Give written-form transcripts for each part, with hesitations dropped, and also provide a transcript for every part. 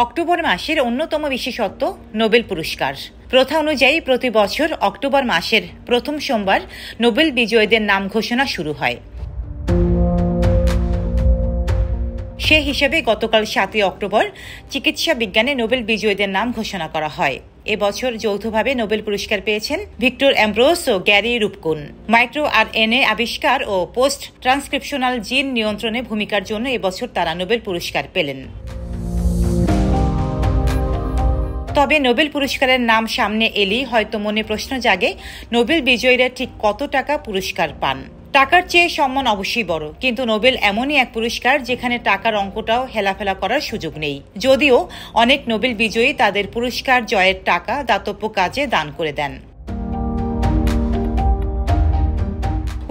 October মাসের অন্যতম বিশেষত্ব নোবেল পুরস্কার। প্রথা অনুযায়ী প্রতি বছর অক্টোবর মাসের প্রথম সোমবার নোবেল বিজয়ীদের নাম ঘোষণা শুরু হয়। সে হিসেবে গতকাল 7 অক্টোবর চিকিৎসা বিজ্ঞানে নোবেল বিজয়ীদের নাম ঘোষণা করা হয়। এবছর যৌথভাবে নোবেল পুরস্কার পেয়েছেন ভিক্টর অ্যাম্ব্রোস ও গ্যারি রুবকুন। মাইক্রো আরএনএ আবিষ্কার ও পোস্ট ট্রান্সক্রিপশনাল জিন নিয়ন্ত্রণে ভূমিকার জন্য এবছর তারা নোবেল পুরস্কার পেলেন। তবে নোবেল পুরস্কারের নাম সামনে এলেই হয়তো মনে প্রশ্ন জাগে, নোবেল বিজয়ীরা ঠিক কত টাকা পুরস্কার পান। টাকার চেয়ে সম্মান অবশ্যই বড়, কিন্তু নোবেল এমনই এক পুরস্কার যেখানে টাকার অঙ্কটাও হেলাফেলা করার সুযোগ নেই। যদিও অনেক নোবেল বিজয়ী তাদের পুরস্কার জয়ের টাকা দাতব্য কাজে দান করে দেন।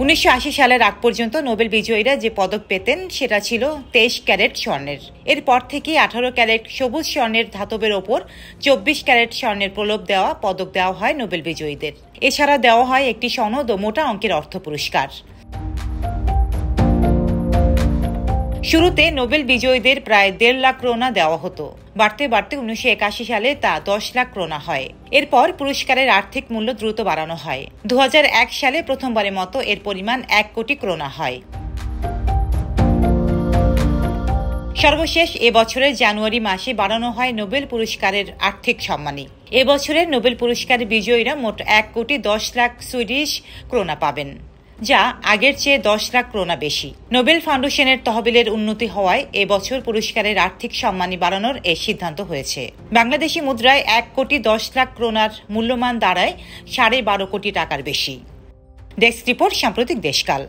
1980 সালের আগ পর্যন্ত নোবেল বিজয়ীরা যে পদক পেতেন সেটা ছিল 23 ক্যারেট স্বর্ণের। এরপর থেকে 18 ক্যারেট সবুজ স্বর্ণের ধাতবের ওপর 24 ক্যারেট স্বর্ণের প্রলোভ দেওয়া পদক দেওয়া হয় নোবেল বিজয়ীদের। এছাড়া দেওয়া হয় একটি সনদ ও মোটা অঙ্কের অর্থ পুরস্কার। শুরুতে নোবেল বিজয়ীদের প্রায় 1.5 লাখ ক্রোনা দেওয়া হতো। বাড়তে বাড়তে 1981 সালে তা 10 লাখ ক্রোনা হয়। এরপর পুরস্কারের আর্থিক মূল্য দ্রুত বাড়ানো হয়। 2001 সালে প্রথমবারের মতো এর পরিমাণ 1 কোটি ক্রোনা হয়। সর্বশেষ এবছরের জানুয়ারি মাসে বাড়ানো হয় নোবেল পুরস্কারের আর্থিক সম্মানী। এবছরের নোবেল পুরস্কার বিজয়ীরা মোট 1 কোটি 10 লাখ সুইডিশ ক্রোনা পাবেন, যা আগের চেয়ে 10 লাখ ক্রোনা বেশি। নোবেল ফাউন্ডেশনের তহবিলের উন্নতি হওয়ায় এবছর পুরস্কারের আর্থিক সম্মানী বাড়ানোর এই সিদ্ধান্ত হয়েছে। বাংলাদেশি মুদ্রায় 1 কোটি 10 লাখ ক্রোনার মূল্যমান দাঁড়ায় 12.5 কোটি টাকার বেশি। ডেস্ক রিপোর্ট, সাম্প্রতিক দেশকাল।